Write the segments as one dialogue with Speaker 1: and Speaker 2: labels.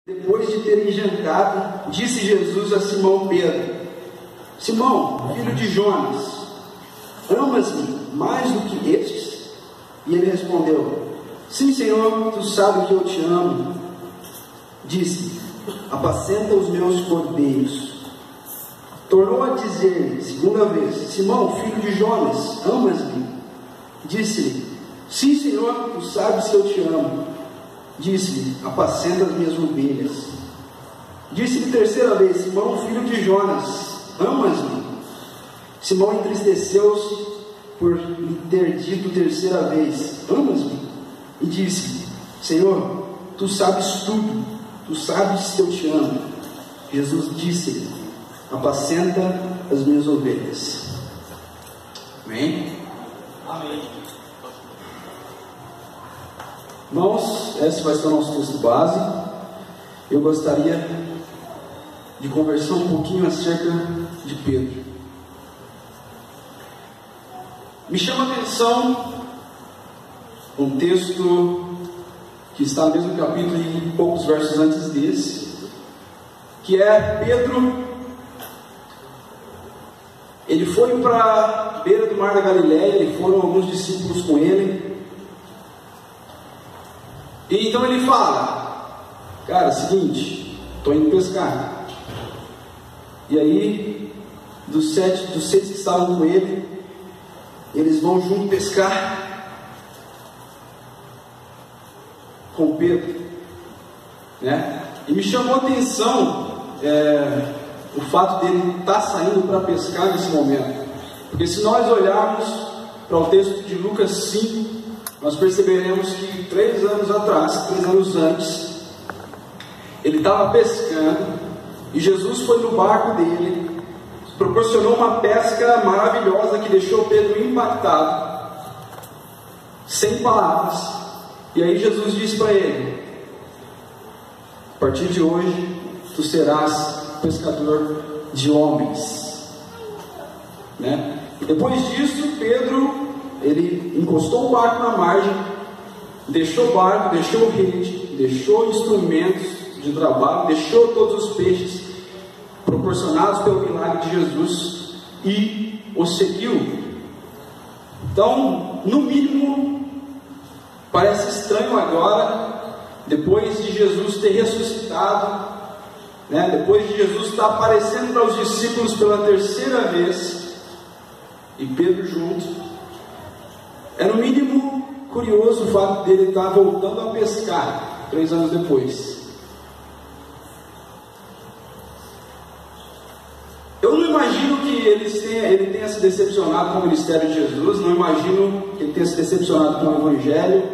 Speaker 1: Depois de terem jantado, disse Jesus a Simão Pedro: Simão, filho de Jonas, amas-me mais do que estes? E ele respondeu: Sim, Senhor, tu sabes que eu te amo. Disse: apacenta os meus cordeiros. Tornou a dizer-lhe segunda vez: Simão, filho de Jonas, amas-me? Disse-lhe: Sim, Senhor, tu sabes que eu te amo. Disse-lhe: apacenta as minhas ovelhas. Disse-lhe terceira vez: Simão, filho de Jonas, amas-me? Simão entristeceu-se por lhe ter dito terceira vez: amas-me? E disse: Senhor, tu sabes tudo, tu sabes que eu te amo. Jesus disse-lhe: apacenta as minhas ovelhas. Amém?
Speaker 2: Amém.
Speaker 1: Irmãos, esse vai ser o nosso texto base. Eu gostaria de conversar um pouquinho acerca de Pedro. Me chama a atenção um texto que está no mesmo capítulo e poucos versos antes desse, que é Pedro. Ele foi para a beira do mar da Galileia, e foram alguns discípulos com ele. E então ele fala: cara, seguinte, estou indo pescar. E aí, dos seis que estavam com ele, eles vão junto pescar com Pedro, né? E me chamou a atenção o fato dele estar saindo para pescar nesse momento, porque se nós olharmos para o texto de Lucas 5, nós perceberemos que 3 anos antes, ele estava pescando e Jesus foi no barco dele, proporcionou uma pesca maravilhosa que deixou Pedro impactado, sem palavras. E aí Jesus disse para ele: a partir de hoje tu serás pescador de homens, né? E depois disso, Pedro, ele encostou o barco na margem, deixou o barco, deixou rede, deixou instrumentos de trabalho, deixou todos os peixes proporcionados pelo milagre de Jesus e o seguiu. Então, no mínimo, parece estranho agora, depois de Jesus ter ressuscitado, né, depois de Jesus estar aparecendo para os discípulos pela terceira vez, e Pedro junto. É no mínimo curioso o fato dele estar voltando a pescar 3 anos depois. Eu não imagino que ele tenha se decepcionado com o ministério de Jesus, não imagino que ele tenha se decepcionado com o Evangelho,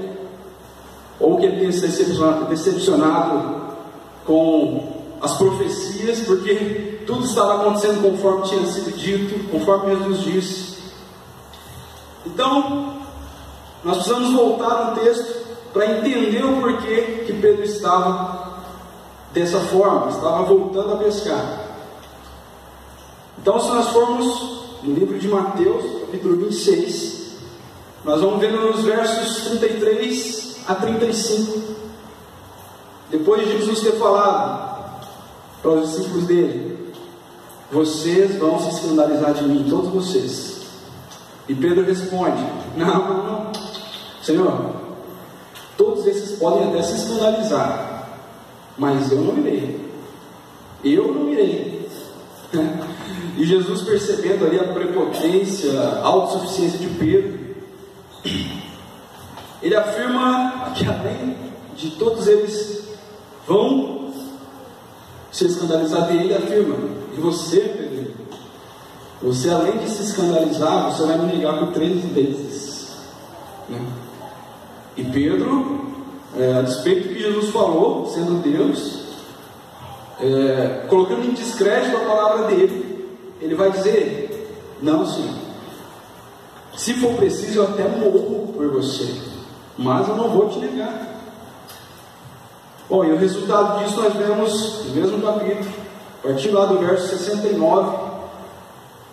Speaker 1: ou que ele tenha se decepcionado com as profecias, porque tudo estava acontecendo conforme tinha sido dito, conforme Jesus disse. Então, nós precisamos voltar no texto para entender o porquê que Pedro estava dessa forma, estava voltando a pescar. Então, se nós formos no livro de Mateus, capítulo 26, nós vamos ver nos versos 33 a 35. Depois de Jesus ter falado para os discípulos dele: vocês vão se escandalizar de mim, todos vocês. E Pedro responde: não, Senhor, todos esses podem até se escandalizar, mas eu não irei. E Jesus, percebendo ali a prepotência, a autossuficiência de Pedro, ele afirma que além de todos eles vão se escandalizar dele, ele afirma: e você, Pedro, você além de se escandalizar, você vai me negar por 3 vezes, né? E Pedro, a despeito do que Jesus falou, sendo Deus, colocando em descrédito a palavra dele, ele vai dizer: não, Senhor, se for preciso eu até morro por você, mas eu não vou te negar. Bom, e o resultado disso nós vemos no mesmo capítulo, a partir lá do verso 69,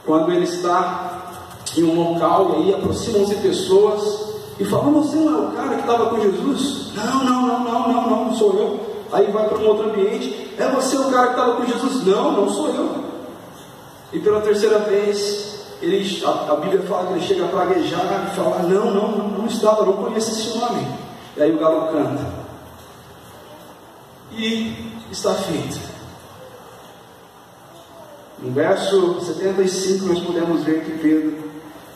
Speaker 1: quando ele está em um local, e aí aproximam-se pessoas e falam: você não é o cara que estava com Jesus? Não sou eu. aí vai para um outro ambiente, é você o cara que estava com Jesus? Não, não sou eu. E pela terceira vez, a Bíblia fala que ele chega a praguejar e fala, não estava, não conheço esse homem. E aí o galo canta. E está feito. No verso 75 nós podemos ver que Pedro,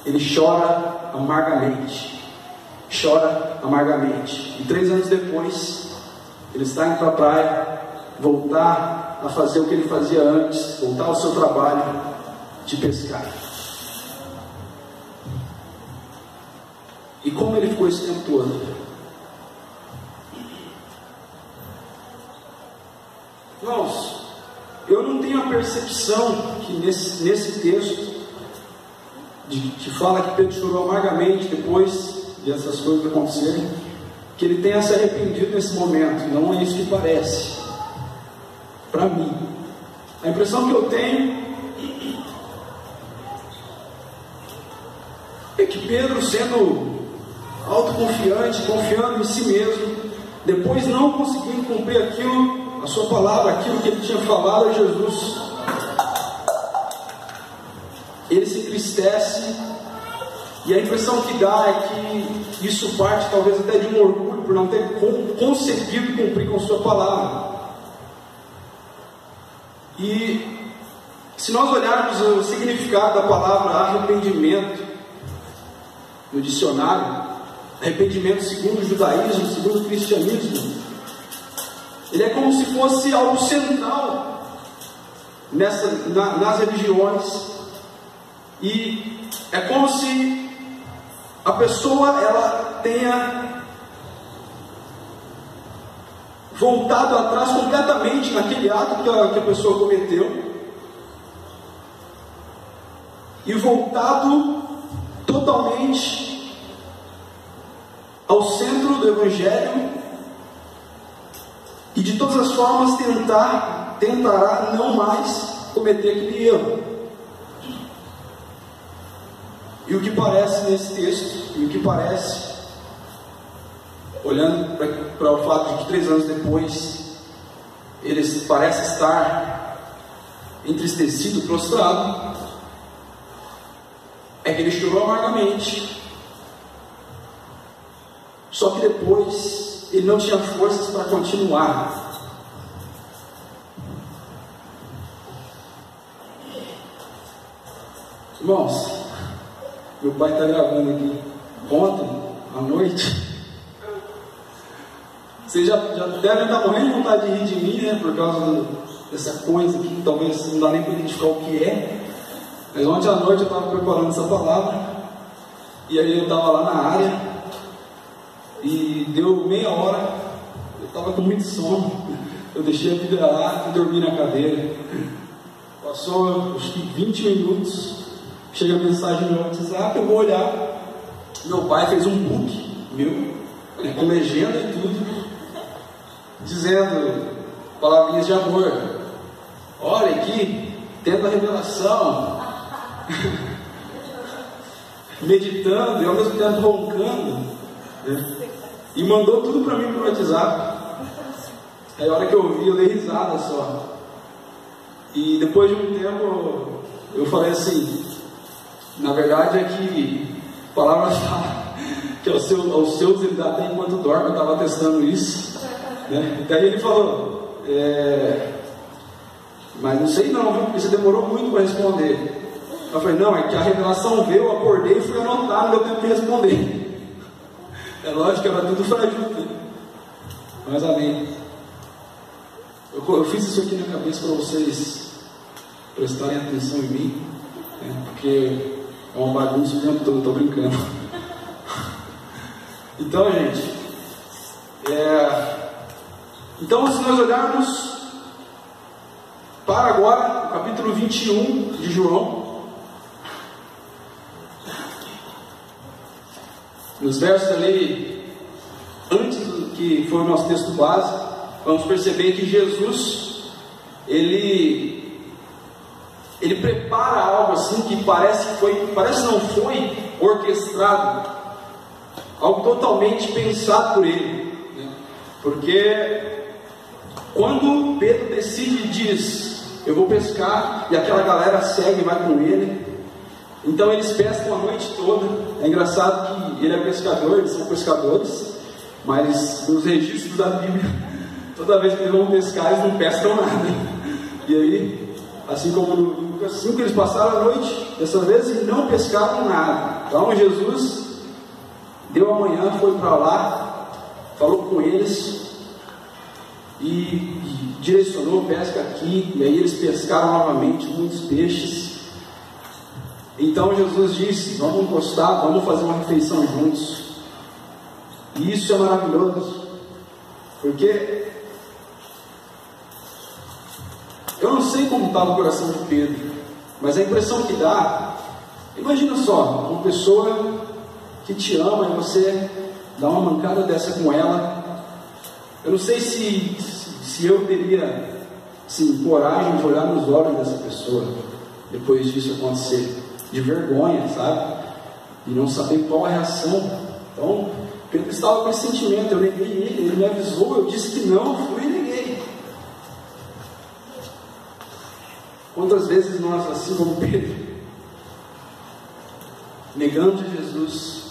Speaker 1: ele chora amargamente. Chora amargamente. E 3 anos depois, ele está indo para a praia, voltar a fazer o que ele fazia antes, voltar ao seu trabalho de pescar. E como ele ficou esse tempo todo? Irmãos, eu não tenho a percepção que nesse texto que fala que Pedro chorou amargamente depois dessas coisas acontecerem, que ele tenha se arrependido nesse momento. Não é isso que parece para mim. A impressão que eu tenho é que Pedro, sendo autoconfiante, confiando em si mesmo, depois não conseguindo cumprir a sua palavra, aquilo que ele tinha falado a Jesus, ele se entristece, e a impressão que dá é que isso parte talvez até de um orgulho por não ter conseguido cumprir com sua palavra. E se nós olharmos o significado da palavra arrependimento no dicionário, arrependimento segundo o judaísmo, segundo o cristianismo, ele é como se fosse algo central nas religiões, e é como se a pessoa ela tenha voltado atrás completamente naquele ato que a pessoa cometeu, e voltado totalmente ao centro do Evangelho, e de todas as formas tentará não mais cometer aquele erro. E o que parece nesse texto, e o que parece, olhando para o fato de que 3 anos depois ele parece estar entristecido, prostrado, é que ele chorou amargamente. Só que depois ele não tinha forças para continuar. Irmãos, meu pai está gravando aqui. Ontem, à noite, vocês já devem estar morrendo de vontade de rir de mim, né? Por causa dessa coisa que talvez não dá nem para identificar o que é. Mas ontem à noite eu estava preparando essa palavra, e aí eu estava lá na área, e deu meia hora, eu estava com muito sono, eu deixei a Bíblia lá e dormi na cadeira. Passou acho que 20 minutos, chega a mensagem no meu WhatsApp, eu vou olhar, meu pai fez um book meu, com legenda e tudo, dizendo palavrinhas de amor. Olha aqui, tendo a revelação, meditando e ao mesmo tempo roncando, né? E mandou tudo para mim pelo WhatsApp. Aí a hora que eu vi, eu dei risada só. E depois de um tempo eu falei assim, na verdade é que a palavra fala que aos seus ele dá até enquanto dorme. Eu estava testando isso, né? Daí ele falou, mas não sei não, viu? Porque você demorou muito para responder. Eu falei, não, é que a revelação veio, eu acordei e fui anotar, não deu tempo de responder. É lógico que era tudo frágil, mas amém. Eu fiz isso aqui na cabeça para vocês prestarem atenção em mim, né? Porque é uma bagunça o tempo todo, estou brincando. Então, gente, então se nós olharmos para agora, o capítulo 21 de João, nos versos ali, antes do que foi o nosso texto base, vamos perceber que Jesus, ele prepara algo assim que parece não foi orquestrado, algo totalmente pensado por ele, né? Porque Quando Pedro decide e diz: eu vou pescar, e aquela galera segue e vai com ele. Então eles pescam a noite toda. É engraçado que ele é pescador, eles são pescadores, mas nos registros da Bíblia, toda vez que eles vão pescar, eles não pescam nada. E aí, assim como no Lucas 5, eles passaram a noite, dessa vez, e não pescaram nada. Então Jesus deu a manhã, foi para lá, falou com eles e direcionou: pesca aqui. E aí eles pescaram novamente muitos peixes. Então Jesus disse: vamos encostar, vamos fazer uma refeição juntos. E isso é maravilhoso, porque eu não sei como estava o coração de Pedro, mas a impressão que dá, imagina só, uma pessoa que te ama e você dá uma mancada dessa com ela. Eu não sei se eu teria coragem de olhar nos olhos dessa pessoa depois disso acontecer, de vergonha, sabe? E não saber qual a reação. Então, Pedro estava com esse sentimento: eu neguei ele me avisou, eu disse que não, eu fui e neguei. Quantas vezes nós, assim como Pedro, negamos a Jesus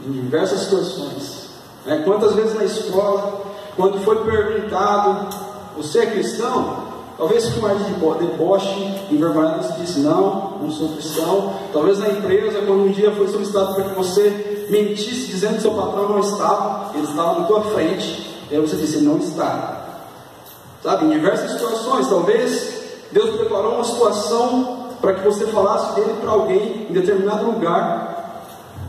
Speaker 1: em diversas situações, né? Quantas vezes na escola, quando foi perguntado: você é cristão? Talvez com mais de deboche, envergonhado, você disse: não sou cristão. Talvez na empresa, quando um dia foi solicitado para que você mentisse, dizendo que seu patrão não estava, ele estava na tua frente, e aí você disse: não está. Sabe, em diversas situações, talvez Deus preparou uma situação para que você falasse dele para alguém em determinado lugar,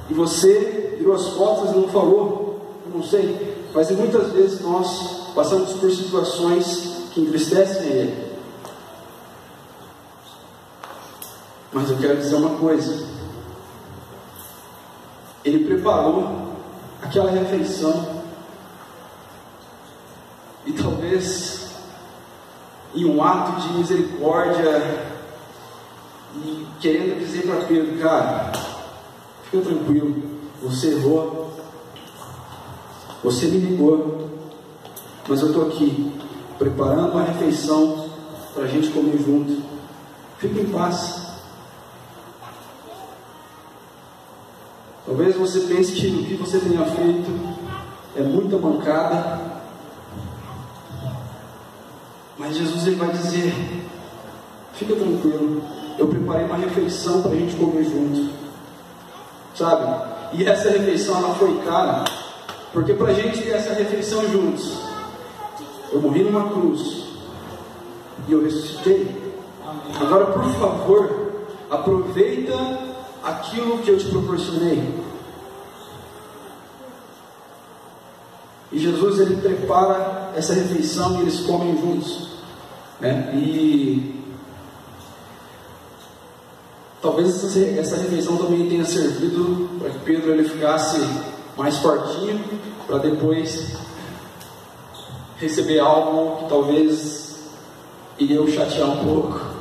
Speaker 1: e você virou as costas e não falou. Eu não sei, mas muitas vezes nós passamos por situações que entristecem ele. Mas eu quero dizer uma coisa: ele preparou aquela refeição, e talvez em um ato de misericórdia, e querendo dizer para Pedro: cara, fica tranquilo, você errou, você me negou, mas eu estou aqui preparando uma refeição para a gente comer junto, fique em paz. Talvez você pense que o que você tenha feito é muita mancada, mas Jesus ele vai dizer: fica tranquilo, eu preparei uma refeição para a gente comer junto, sabe? E essa refeição ela foi cara, porque para a gente ter essa refeição juntos, eu morri numa cruz e eu ressuscitei. Agora, por favor, aproveita aquilo que eu te proporcionei. E Jesus ele prepara essa refeição e eles comem juntos, né? E talvez essa refeição também tenha servido para que Pedro ele ficasse mais fortinho, para depois receber algo que talvez iria o chatear um pouco.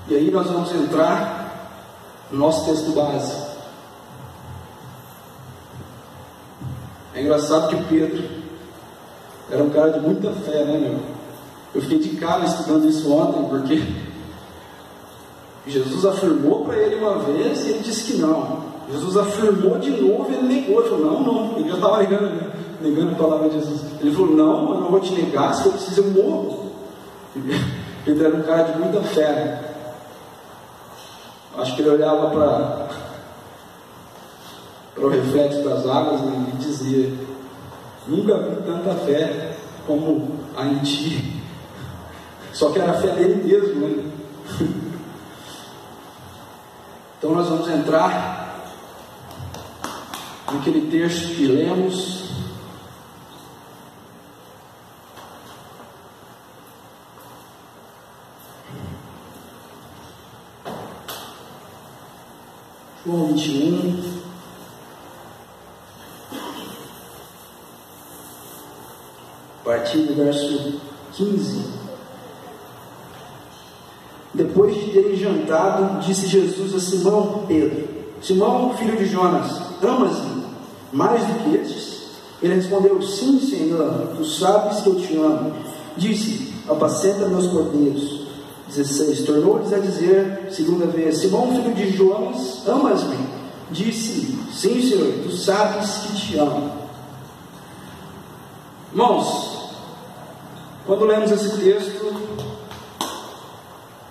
Speaker 1: E aí nós vamos entrar no nosso texto base. É engraçado que Pedro era um cara de muita fé, né, meu? Eu fiquei de cara estudando isso ontem, porque Jesus afirmou para ele uma vez e ele disse que não. Jesus afirmou de novo e ele negou. Ele falou: não, ele já estava negando a palavra de Jesus. Ele falou: não, eu não vou te negar, se eu preciso eu morro. Pedro era um cara de muita fé, né? Acho que ele olhava para o reflexo das águas e dizia: nunca vi tanta fé como a em ti. Só que era a fé dele mesmo, né? Então nós vamos entrar naquele texto que lemos. João 21. A partir do verso 15. Depois de terem jantado, disse Jesus a Simão Pedro: Simão, filho de Jonas, amas-me mais do que estes?
Speaker 2: Ele respondeu: sim, Senhor, tu sabes que eu te amo. Disse: apacenta meus cordeiros. 16. Tornou-lhes a dizer segunda vez: Simão, filho de Jonas, amas-me? Disse: sim, Senhor, tu sabes que te amo.
Speaker 1: Irmãos, quando lemos esse texto,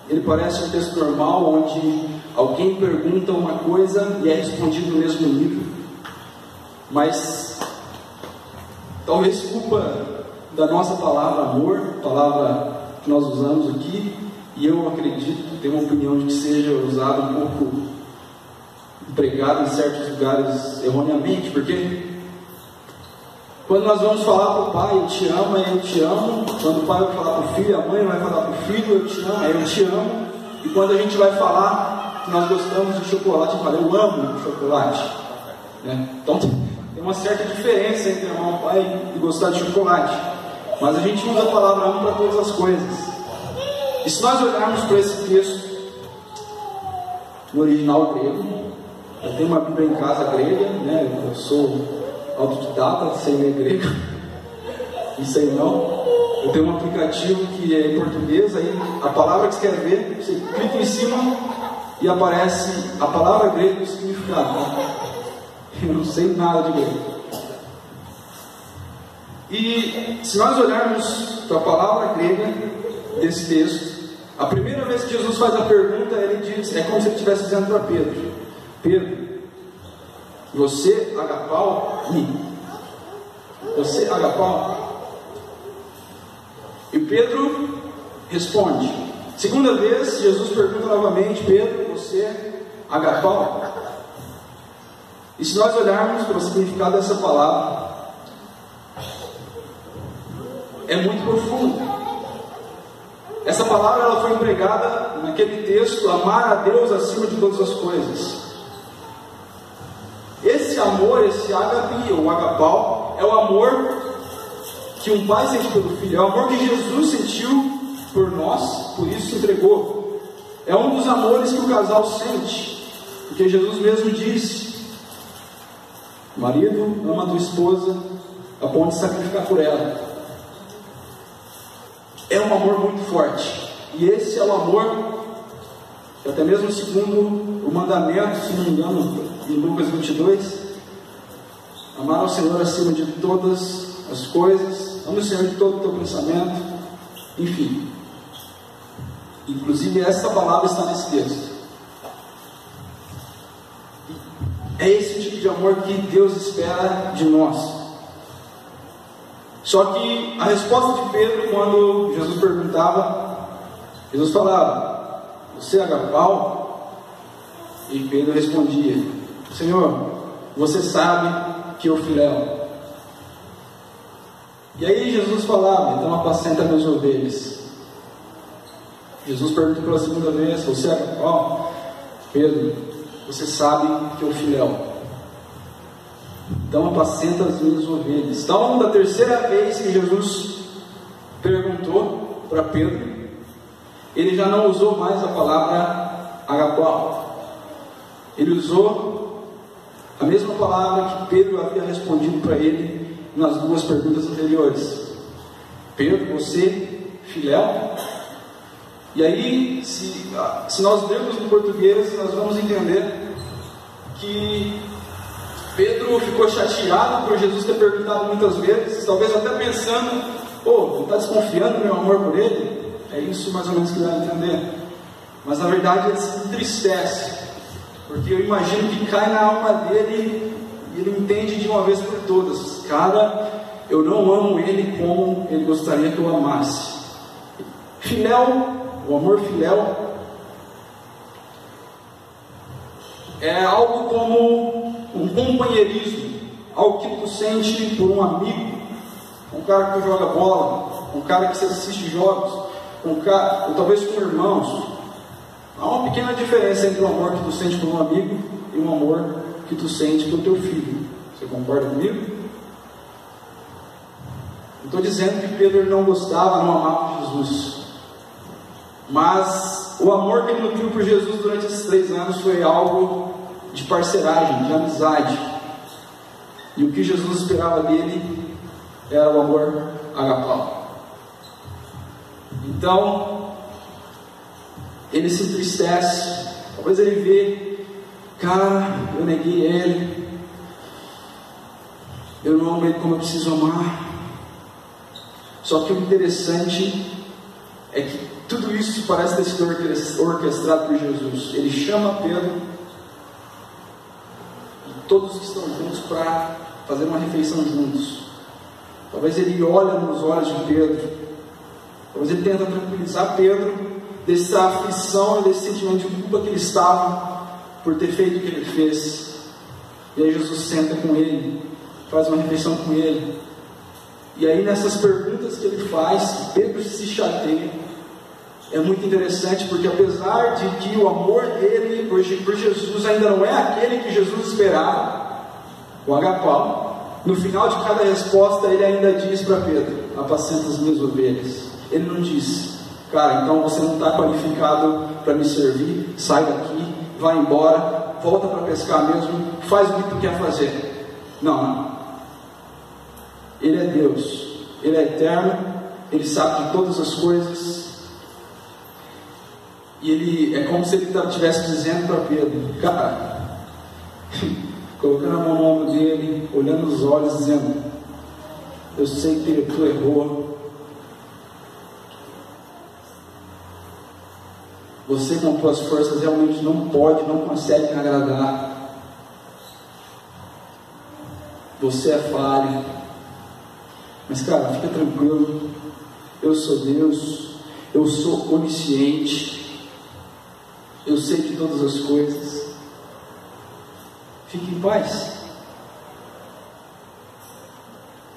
Speaker 1: ele parece um texto normal, onde alguém pergunta uma coisa e é respondido no mesmo nível. Mas talvez culpa da nossa palavra amor, palavra que nós usamos aqui, e eu acredito, tenho uma opinião de que seja usada um pouco empregada em certos lugares erroneamente, porque quando nós vamos falar para o pai, eu te amo, é eu te amo. Quando o pai vai falar para o filho, a mãe vai falar para o filho, eu te amo, é eu te amo. E quando a gente vai falar que nós gostamos de chocolate, eu falo, eu amo chocolate, né? Então tem uma certa diferença entre amar o pai e gostar de chocolate, mas a gente usa a palavra amo para todas as coisas. E se nós olharmos para esse texto no original grego, eu tenho uma Bíblia em casa grega, né? Eu sou autodidata, sem ler grego, isso aí não. Eu tenho um aplicativo que é em português, aí a palavra que você quer ver, você clica em cima e aparece a palavra grega e o significado. Eu não sei nada de grego. E se nós olharmos para a palavra grega desse texto, a primeira vez que Jesus faz a pergunta, ele diz, é como se ele estivesse dizendo para Pedro: Pedro, você agapau-me? Você agapau? E Pedro responde. Segunda vez, Jesus pergunta novamente: Pedro, você agapau? E se nós olharmos para o significado dessa palavra, é muito profundo. Essa palavra ela foi empregada naquele texto, amar a Deus acima de todas as coisas. Esse amor, esse agape ou agapau, é o amor que um pai sente pelo filho, é o amor que Jesus sentiu por nós, por isso se entregou. É um dos amores que o casal sente, porque Jesus mesmo disse: o marido ama a tua esposa a ponto de sacrificar por ela. É um amor muito forte, e esse é o amor que até mesmo segundo o mandamento, se não me engano, em Lucas 22, amar ao Senhor acima de todas as coisas, ame o Senhor de todo o teu pensamento, enfim. Inclusive essa palavra está nesse texto. É esse tipo de amor que Deus espera de nós. Só que a resposta de Pedro, quando Jesus perguntava, Jesus falava: você é agapau? E Pedro respondia: Senhor, você sabe que eu filéu. E aí Jesus falava: então apacenta meus ovelhas. Jesus perguntou pela segunda vez: você é agapau? Pedro, você sabe que eu filéu. Então apacenta as minhas ovelhas. Então, da terceira vez que Jesus perguntou para Pedro, ele já não usou mais a palavra agapau. Ele usou a mesma palavra que Pedro havia respondido para ele nas duas perguntas anteriores: Pedro, você filéu? E aí, se nós lermos em português, nós vamos entender que Pedro ficou chateado por Jesus ter perguntado muitas vezes, talvez até pensando: pô, ele está desconfiando do meu amor por ele? É isso mais ou menos que ele vai entender. Mas na verdade ele se entristece, porque eu imagino que cai na alma dele e ele entende de uma vez por todas: cara, eu não amo ele como ele gostaria que eu amasse. Filéu, o amor filéu, é algo como um companheirismo, algo que tu sente por um amigo, um cara que joga bola, um cara que você assiste jogos, um cara, ou talvez com irmãos. Há uma pequena diferença entre o amor que tu sente por um amigo e o amor que tu sente pelo teu filho. Você concorda comigo? Não estou dizendo que Pedro não gostava, não amava Jesus, mas o amor que ele nutriu por Jesus durante esses 3 anos foi algo de parceragem, de amizade. E o que Jesus esperava dele era o amor agapau. Então, ele se entristece. Talvez ele vê, cara, eu neguei ele, eu não amo ele como eu preciso amar. Só que o interessante é que tudo isso parece ter sido orquestrado por Jesus. Ele chama Pedro e todos que estão juntos para fazer uma refeição juntos. Talvez ele olhe nos olhos de Pedro, talvez ele tenta tranquilizar Pedro dessa aflição e desse sentimento de culpa que ele estava por ter feito o que ele fez. E aí Jesus senta com ele, faz uma refeição com ele. E aí nessas perguntas que ele faz, Pedro se chateia. É muito interessante, porque apesar de que o amor dele por Jesus ainda não é aquele que Jesus esperava, o agapau, no final de cada resposta ele ainda diz para Pedro: apacenta as minhas ovelhas. Ele não diz: cara, então você não está qualificado para me servir, sai daqui, vai embora, volta para pescar mesmo, faz o que tu quer fazer. Não. Ele é Deus, Ele é eterno, Ele sabe de todas as coisas. E ele é como se ele estivesse dizendo para Pedro, cara, colocando a mão no ombro dele, olhando nos olhos, dizendo: eu sei que tu errou. Você com tuas forças realmente não consegue me agradar. Você é falho. Mas cara, fica tranquilo. Eu sou Deus. Eu sou onisciente. Eu sei de todas as coisas. Fique em paz.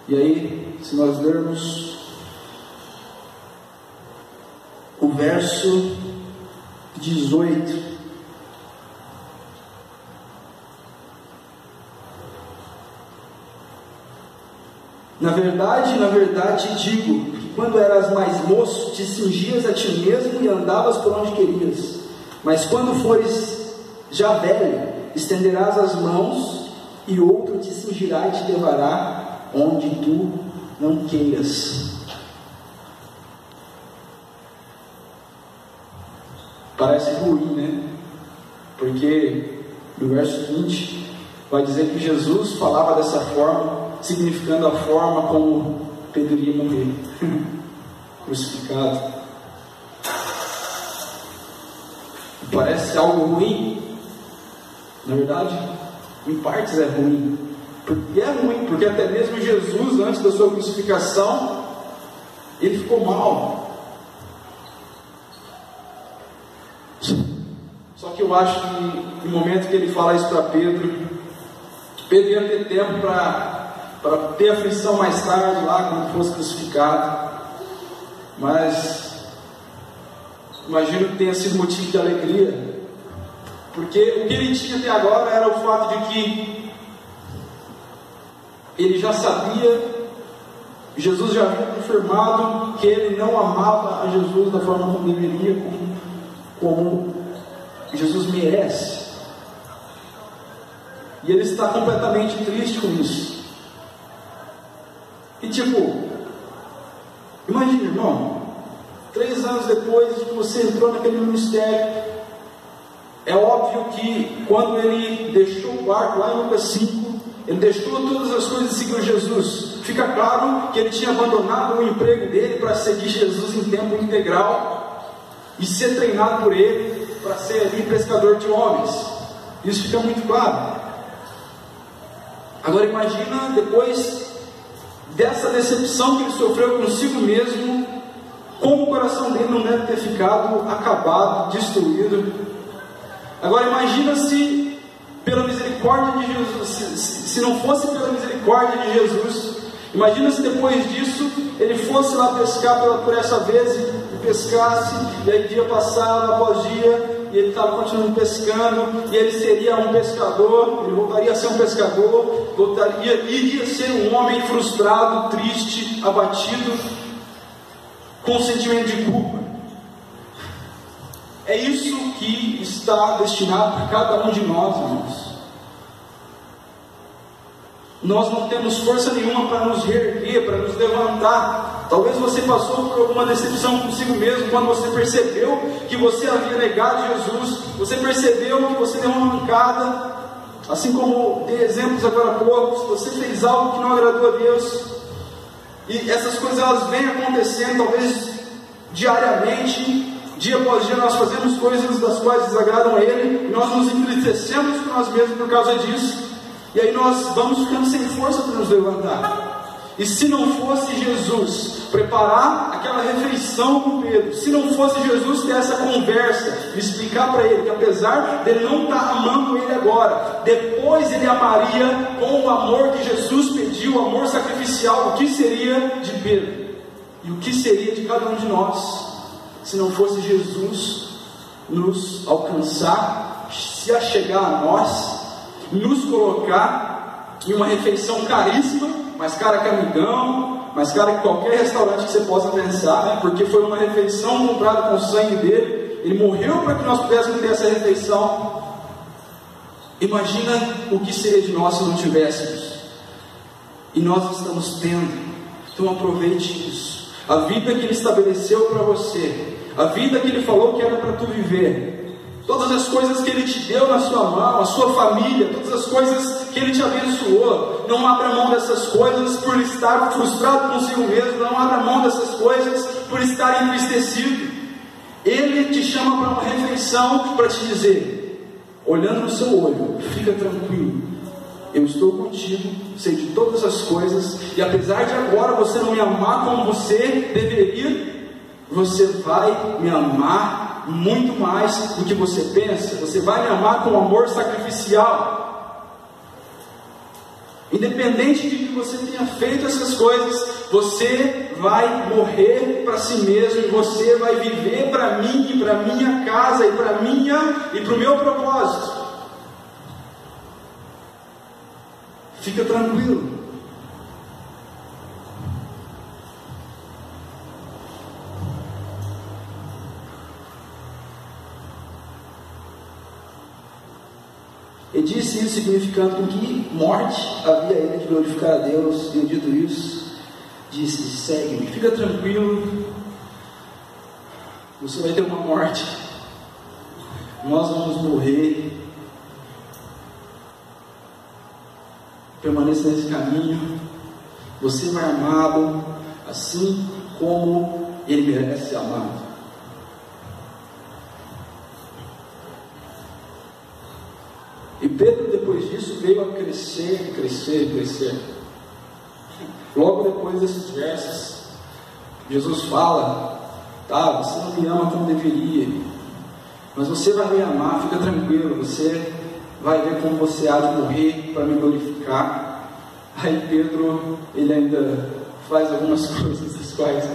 Speaker 1: E aí, se nós lermos o verso 18, na verdade digo que quando eras mais moço, te cingias a ti mesmo e andavas por onde querias. Mas quando fores já velho, estenderás as mãos e outro te cingirá e te levará onde tu não queiras. Parece ruim, né? Porque no verso 20 vai dizer que Jesus falava dessa forma, significando a forma como Pedro iria morrer, crucificado. Parece algo ruim. Na verdade, em partes é ruim. Porque até mesmo Jesus, antes da sua crucificação, ele ficou mal. Só que eu acho que no momento que ele fala isso para Pedro, Pedro ia ter tempo para ter aflição mais tarde lá, quando fosse crucificado. Mas imagino que tenha sido motivo de alegria, porque o que ele tinha até agora era o fato de que ele já sabia, Jesus já havia confirmado que ele não amava a Jesus da forma como deveria, como Jesus merece. E ele está completamente triste com isso. E imagine, irmão, 3 anos depois de que você entrou naquele ministério, é óbvio que quando ele deixou o barco lá em Lucas 5, ele deixou todas as coisas e seguiu Jesus. Fica claro que ele tinha abandonado o emprego dele para seguir Jesus em tempo integral e ser treinado por ele para ser ali pescador de homens. Isso fica muito claro. Agora imagina depois dessa decepção que ele sofreu consigo mesmo, como o coração dele não deve ter ficado acabado, destruído. Agora imagina se pela misericórdia de Jesus, se não fosse pela misericórdia de Jesus, imagina se depois disso ele fosse lá pescar por essa vez e pescasse, e aí dia passava após dia, e ele estava continuando pescando, e ele seria um pescador, ele voltaria a ser um pescador, iria ser um homem frustrado, triste, abatido, com sentimento de culpa. É isso que está destinado para cada um de nós, irmãos. Nós não temos força nenhuma para nos reerguer, para nos levantar. Talvez você passou por alguma decepção consigo mesmo, quando você percebeu que você havia negado Jesus, você percebeu que você deu uma mancada, assim como dei exemplos agora há pouco, você fez algo que não agradou a Deus, e essas coisas elas vêm acontecendo, talvez diariamente, dia após dia nós fazemos coisas das quais desagradam a Ele, e nós nos entristecemos com nós mesmos por causa disso, e aí nós vamos ficando sem força para nos levantar. E se não fosse Jesus preparar aquela refeição com Pedro, se não fosse Jesus ter essa conversa e explicar para ele que apesar dele não estar amando ele agora, depois ele amaria com o amor que Jesus pediu, o amor sacrificial, o que seria de Pedro? E o que seria de cada um de nós, se não fosse Jesus nos alcançar, se achegar a nós, nos colocar em uma refeição caríssima, mais cara que amigão, mais cara que qualquer restaurante que você possa pensar, né? Porque foi uma refeição comprada com o sangue dele, ele morreu para que nós pudéssemos ter essa refeição. Imagina o que seria de nós se não tivéssemos, e nós estamos tendo. Então aproveite isso, a vida que Ele estabeleceu para você, a vida que Ele falou que era para tu viver, todas as coisas que Ele te deu na sua mão, a sua família, todas as coisas que Ele te abençoou. Não abra mão dessas coisas por estar frustrado consigo mesmo, não abra mão dessas coisas por estar entristecido. Ele te chama para uma refeição para te dizer, olhando no seu olho, fica tranquilo, eu estou contigo, sei de todas as coisas, e apesar de agora você não me amar como você deveria, você vai me amar muito mais do que você pensa. Você vai me amar com um amor sacrificial. Independente de que você tenha feito essas coisas, você vai morrer para si mesmo, e você vai viver para mim, e para minha casa, e para o meu propósito. Fica tranquilo. Ele disse isso significando com que morte havia ele de glorificar a Deus. E dito isso, disse, segue-me, fica tranquilo, você vai ter uma morte, nós vamos morrer, permaneça nesse caminho, você vai amá-lo assim como ele merece ser amado. E Pedro, depois disso, veio a crescer, crescer, crescer. Logo depois desses versos, Jesus fala, tá, você não me ama como deveria, mas você vai me amar, fica tranquilo, você vai ver como você há de morrer para me glorificar. Aí Pedro, ele ainda faz algumas coisas das quais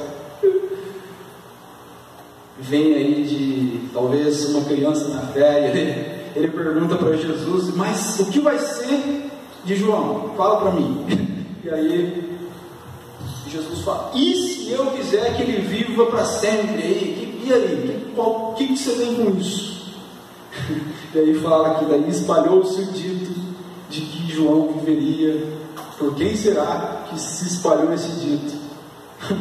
Speaker 1: vem aí de talvez uma criança na fé. Ele pergunta para Jesus, mas o que vai ser de João? Fala para mim. E aí Jesus fala, e se eu quiser que ele viva para sempre? E aí? O que você tem com isso? E aí fala que daí espalhou-se o dito de que João viveria. Por quem será que se espalhou esse dito?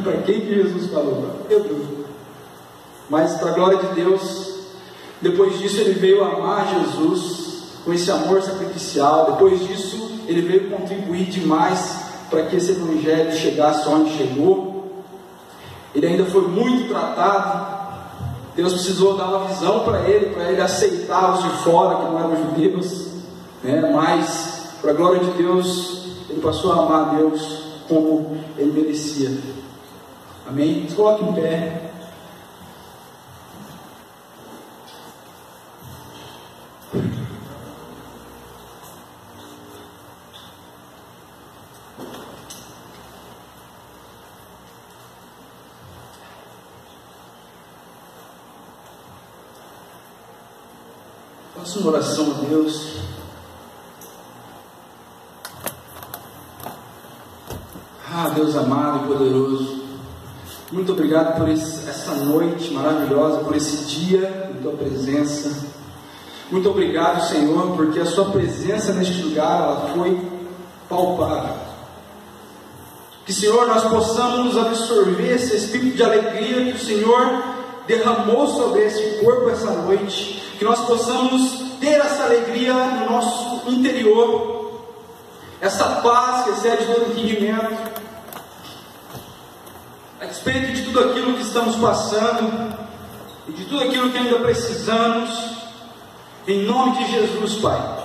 Speaker 1: Para quem que Jesus falou? Para Pedro. Mas para a glória de Deus, depois disso ele veio amar Jesus com esse amor sacrificial. Depois disso ele veio contribuir demais para que esse evangelho chegasse onde chegou. Ele ainda foi muito tratado. Deus precisou dar uma visão para ele aceitar os de fora que não eram judeus, né? Mas para a glória de Deus ele passou a amar a Deus como ele merecia. Amém? Se coloque em pé. Faça uma oração a Deus. Deus amado e poderoso, muito obrigado por essa noite maravilhosa, por esse dia em Tua presença. Muito obrigado, Senhor, porque a Sua presença neste lugar, ela foi palpável. Que, Senhor, nós possamos absorver esse espírito de alegria que o Senhor derramou sobre esse corpo essa noite. Que nós possamos ter essa alegria no nosso interior, essa paz que excede todo entendimento, a despeito de tudo aquilo que estamos passando e de tudo aquilo que ainda precisamos, em nome de Jesus, Pai.